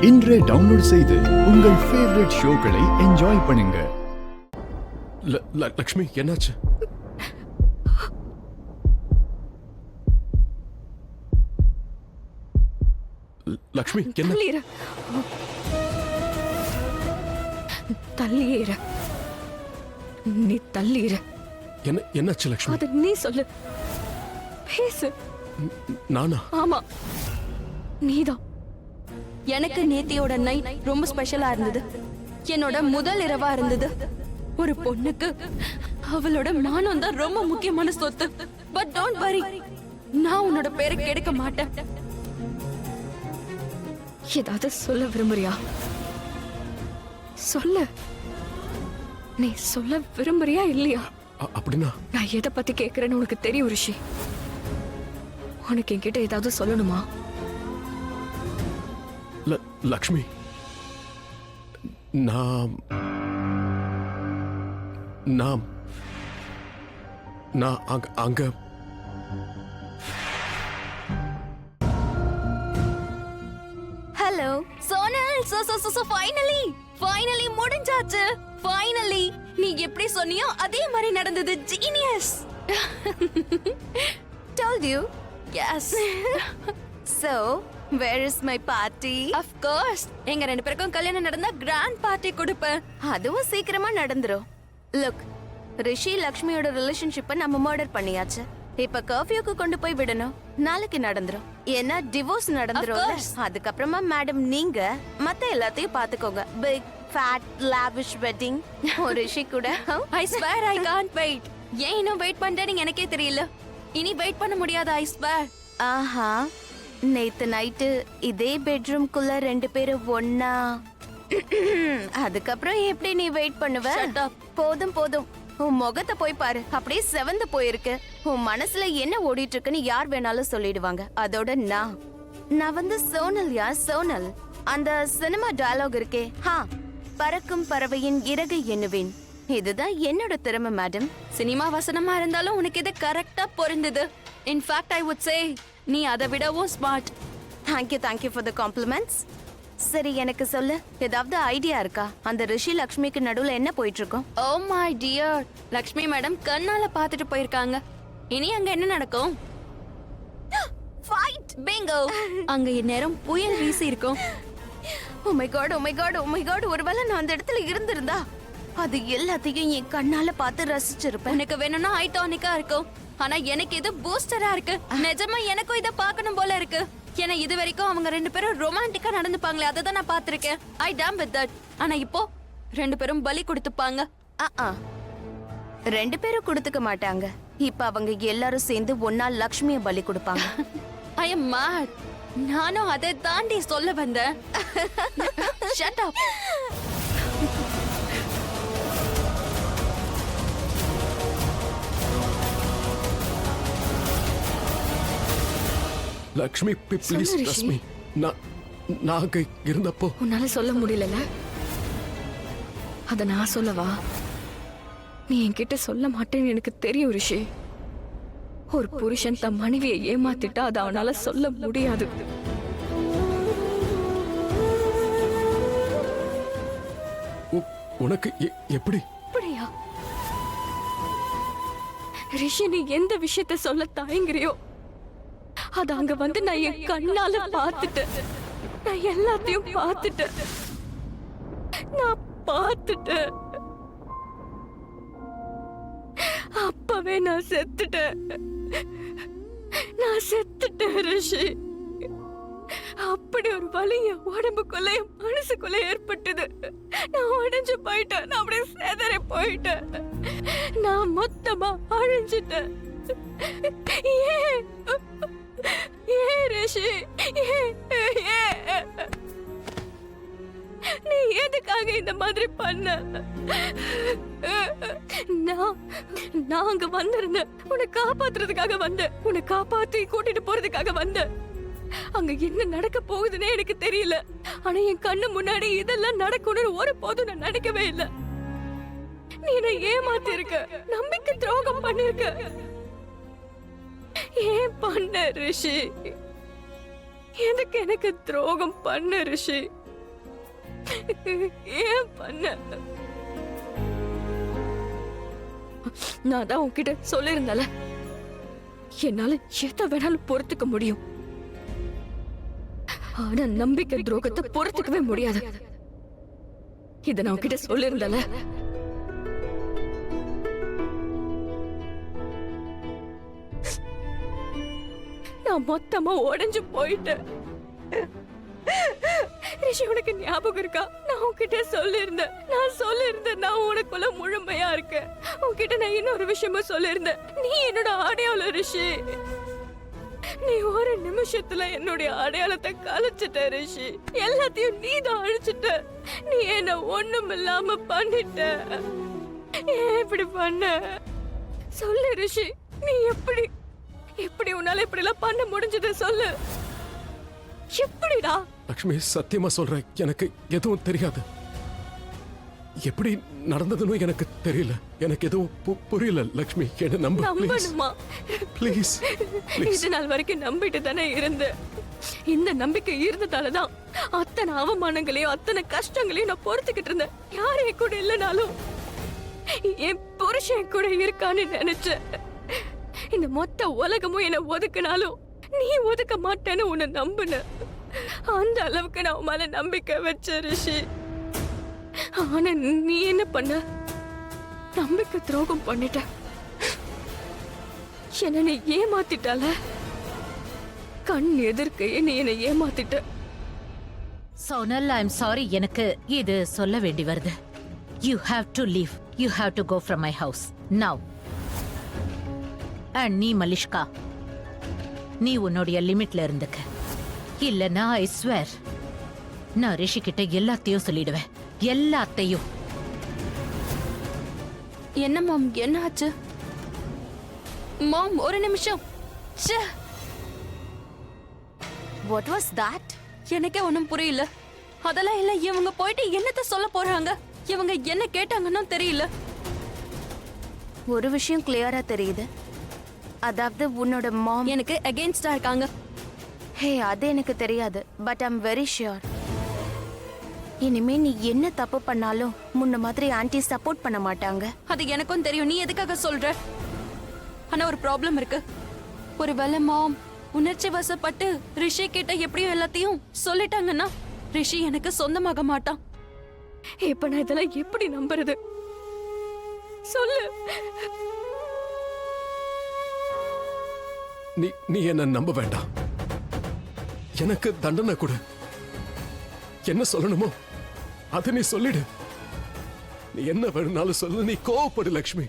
இன்றே டவுன்லோட் செய்து உங்கள் ஃபேவரட் ஷோக்களை என்ஜாய் பண்ணுங்க. லக்ஷ்மி என்னாச்சு? லக்ஷ்மி என்ன? தள்ளியேற நீ தள்ளியேற. என்னாச்சு லக்ஷ்மி? அது நீ சொல்லு, பேசு. நானா? ஆமா, நீதான். எனக்கு நேத்தியோட நைட் ரொம்ப ஸ்பெஷலா இருந்தது. என்னோட முதல் இரவா இருந்தது. ஒரு பொண்ணுக்கு அவளோட மானம் தான் ரொம்ப முக்கியமான சொத்து. பட் டோன்ட் வரி, நான் உன்னோட பேரை கெடுக்க மாட்டேன். ஏதாவது சொல்ல விரும்புறியா? சொல்ல. நீ சொல்ல விரும்புறியா இல்லையா? அப்படின்னா நான் எதை பத்தி கேக்குறேன்னு உனக்கு தெரியும் ரிஷி. உனக்கு என்கிட்ட ஏதாவது சொல்லணுமா? லக்ஷ்மி, நான் அங்க ஹலோ சோனல். சோ ஃபைனலி முடிஞ்சாச்சு. ஃபைனலி நீ எப்படி சொன்னியோ அதே மாதிரி நடந்தது. Genius. Told you. Yes. So, where is my party? Of course. எங்க ரெண்டு பேருக்கும் கல்யாணம் நடந்தா கிராண்ட் பார்ட்டி கொடுப்பேன். அதுவும் சீக்கிரமா நடந்துரும். லுக், ரிஷி லக்ஷ்மியோட ரிலேஷன்ஷிப்பை நம்ம மர்டர் பண்ணியாச்சு. இப்ப கர்ஃபியூக்கு கொண்டு போய் விடணும். நாளைக்கு நடந்துரும். ஏன்னா டிவோர்ஸ் நடந்துரும். அதுக்கப்புறமா மேடம் நீங்க மத்த எல்லாத்தையும் பாத்துக்கோங்க. Big fat lavish wedding. Rishi கூட. I swear I can't wait. ஏன் இன்னும் வெயிட் பண்றேன்னு எனக்கே தெரியல. இனி வெயிட் பண்ண முடியாது. I swear. ஆஹா, நேத்து நைட்டு இதே பெட்ரூம்குள்ள ரெண்டு பேரும் ஒன்னா. அதுக்கப்புறம் எப்படி நீ வெயிட் பண்ணுவ? போதும் போதும், உன் முகத்தை போய் பாரு, அப்படியே செவந்து போயிருக்கு. உன் மனசுல என்ன ஓடிட்டு இருக்குன்னு யார் வேணாலும் சொல்லிடுவாங்க. அதோட நான் வந்து சோனல். சோனல். அந்த சினிமா டயலாக் இருக்கே, பறக்கும் பறவையின் இறகு எண்ணுவேன். இதுதான் என்னோட திறமை மேடம். சினிமா வசனமா இருந்தாலும் உனக்கு இது கரெக்டா பொருந்தது. இன்ஃபேக்ட் ஐ வுட் சே நீ அதை விடவும் smart. Thank you for the compliments. சரி, எனக்கு சொல்லு, ஏதாவது ஐடியா இருக்கா? அந்த ரிஷி லக்ஷ்மிக்கு நடுவுல என்ன போயிட்டு இருக்கோம்? Oh my dear, Lakshmi madam கண்ணால பாத்துட்டு போயிருக்காங்க. இனி அங்க என்ன நடக்கும்? ஃபைட். பிங்கோ. அங்க இந்நேரம் புயல் வீசி இருக்கும். ஓ மை காட், ஒருவேளை நான் அந்த இடத்துல இருந்திருந்தா அது எல்லாத்தையும் என் கண்ணால பார்த்து ரசிச்சிருப்பேன். உனக்கு வேணும்னா ஐடானிக்கா இருக்கும், ஆனா எனக்கு இது பூஸ்டரா இருக்கு. நிஜமா எனக்கும் இத பார்க்கணும் போல இருக்கு. ஏன்னா இது வரைக்கும் அவங்க ரெண்டு பேரும் ரொமான்டிக்கா நடந்துப்பாங்களே, அதை தான் நான் பார்த்திருக்கேன். ஐ டாம் வித் தட். ஆனா இப்போ ரெண்டு பேரும் பலி கொடுத்துப்பாங்க. ரெண்டு பேரும் கொடுத்துக்க மாட்டாங்க. இப்ப அவங்க எல்லாரும் சேர்ந்து ஒன்னா லக்ஷ்மிய பலி கொடுப்பாங்க. I am mad. நானும் அதை தாண்டி சொல்ல வந்தேன். Shut up. Lakshmi please trust me. நான் அங்க இருந்தப்போ உன்னால சொல்ல முடியல. அத நான் சொல்லவா? நீ என்கிட்ட சொல்ல மாட்டேன்னு எனக்கு தெரியும் ரிஷி. ஒரு புருஷன் தன் மனைவியை ஏமாத்திட்டா அதை அவனால சொல்ல முடியாது. உனக்கு எப்படி? அப்படியா ரிஷி, நீ எந்த விஷயத்த சொல்ல தயங்குறியோ அது அங்க வந்து நான் என் கண்ணால பார்த்துட்டேன். நான் எல்லாத்தையும் பார்த்துட்டேன். அப்பவே நான் செத்துட்டேன் ரிஷி. அப்படி ஒரு வலி என் உடம்புக்குள்ள என் மனசுக்குள்ள ஏற்பட்டது. நான் உடைஞ்சு போயிட்டேன். நான் அப்படியே சேதறி போயிட்டேன். நான் மொத்தமா அழிஞ்சிட்டேன். ரிஷி, நீ எதுக்காக இந்த மாதிரி பண்ண? நான் அங்க வந்திருந்தேன், உன்னை காப்பாத்துறதுக்காக வந்தேன். உன்னை காப்பாத்தி கூட்டிட்டு போறதுக்காக வந்தேன். அங்க என்ன நடக்க போகுதுன்னே எனக்கு தெரியல. ஆனா என் கண்ணு முன்னாடி இதெல்லாம் நடக்கணும்னு ஒரு போதும் நான் நினைக்கவே இல்லை. நீ என்ன ஏமாத்தி இருக்க, நம்பிக்கை துரோகம் பண்ணிருக்க. ஏன் பண்ண ரிஷி? எனக்கு துரோகம் பண்ண ரிஷி? ஏன் பண்ண? நான் தான் உன்கிட்ட சொல்லிருந்தல, என்னால எதை வேணாலும் பொறுத்துக்க முடியும், ஆனா நம்பிக்கை துரோகத்தை பொறுத்துக்கவே முடியாது. இத நான் உன்கிட்ட சொல்லிருந்தல. நான் மொத்தமா உடைஞ்சு போயிட்டேன். ரிஷி, உனக்கு ஞாபகம் இருக்கா? நான் உன்கிட்ட சொல்லிருந்தேன், நான் உனக்குள்ள முழுமையா இருக்கேன். உன்கிட்ட நான் இன்னொரு விஷயமும் சொல்லிருந்தேன், நீ என்னோட அடையாளம் ரிஷி. நீ ஒரு நிமிஷத்துல என்னுடைய அடையாளத்தை கலைச்சிட்ட ரிஷி. எல்லாத்தையும் நீ தான் அழிச்சிட்ட. நீ என்ன ஒண்ணும் இல்லாம பண்ணிட்ட. ஏன் இப்படி பண்ண? சொல்லு ரிஷி, நீ எப்படி உன்னால இப்படி எல்லாம் பண்ண முடிஞ்சது? சொல்லு, எப்படிடா? லக்ஷ்மி, சத்தியமா சொல்றேன், எனக்கு எதுவும் தெரியாது. எப்படி நடந்ததுன்னு எனக்கு தெரியல. எனக்கு எதுவும் புரியல லக்ஷ்மி. என்ன நம்பு நம்பணுமா? ப்ளீஸ். இது நாள் வரைக்கும் நம்பிட்டு தானே இருந்த. இந்த நம்பிக்கை இருந்ததாலதான் அத்தனை அவமானங்களையும் அத்தனை கஷ்டங்களையும் நான் பொறுத்துக்கிட்டு இருந்தேன். யாரும் என் கூட இல்லைனாலும் என் புருஷன் கூட இருக்கான்னு நினைச்சேன். இந்த மொத்த உலகமும் என்ன ஒதுக்குனாலும் நீ ஒதுக்க மாட்டேன்னு உன்னை நம்புன. அந்த அளவுக்கு நான் உன் மேல நம்பிக்கை வச்ச ரிஷி. ஆனா நீ என்ன பண்ண? நம்பிக்கை துரோகம் பண்ணிட்ட. என்ன நீ ஏமாத்திட்டால. கண் எதிர்க்கையே நீ என்னை ஏமாத்திட்ட. சோனல், ஐ எம் சாரி, எனக்கு இது சொல்ல வேண்டி வருது. You have to leave. You have to go from my house now. And நீ மலிஷ்கா, நீ உன்னுடைய லிமிட்ல இருந்துக்க. இல்லனா ஐ ஸ்வேர் நான் ரிஷி கிட்ட எல்லாத்தையும் சொல்லிடுவேன், எல்லாத்தையும். என்ன மாம், என்ன ஆச்சு? மாம், ஒரு நிமிஷம். ச்சே, What was that? எனக்கே ஒண்ணும் புரியல. அதெல்லாம் இல்ல, இவங்க போயிட்டு என்னத்த சொல்ல போறாங்க? இவங்க என்ன கேட்டாங்கன்னு தெரியல. ஒரு விஷயம் கிளியரா தெரியுது. அதாவது உன்னோட மாம் எனக்கு அகைன்ஸ்டா இருக்காங்க. ஹே, அது எனக்கு தெரியாது. பட் ஐம் வெரி ஷியோர், இனிமே நீ என்ன தப்பு பண்ணாலும் முன்ன மாதிரி ஆன்ட்டி சப்போர்ட் பண்ண மாட்டாங்க. அது எனக்கும் தெரியும். நீ எதுக்காக சொல்ற? ஆனா ஒரு ப்ராப்ளம் இருக்கு. ஒருவேளை மாம் உணர்ச்சி வசப்பட்டு ரிஷி கிட்ட எப்படியும் எல்லாத்தையும் சொல்லிட்டாங்கன்னா ரிஷி எனக்கு சொந்தமாக மாட்டான். இப்ப நான் இதெல்லாம் எப்படி நம்புறது? சொல்லு. நீ என்ன நம்ப வேண்டாம். எனக்கு தண்டனை கொடு. என்ன சொல்லணுமோ அது நீ சொல்லிடு. நீ என்ன வேணும்னாலும் சொல்லு. நீ கோவப்படு லக்ஷ்மி.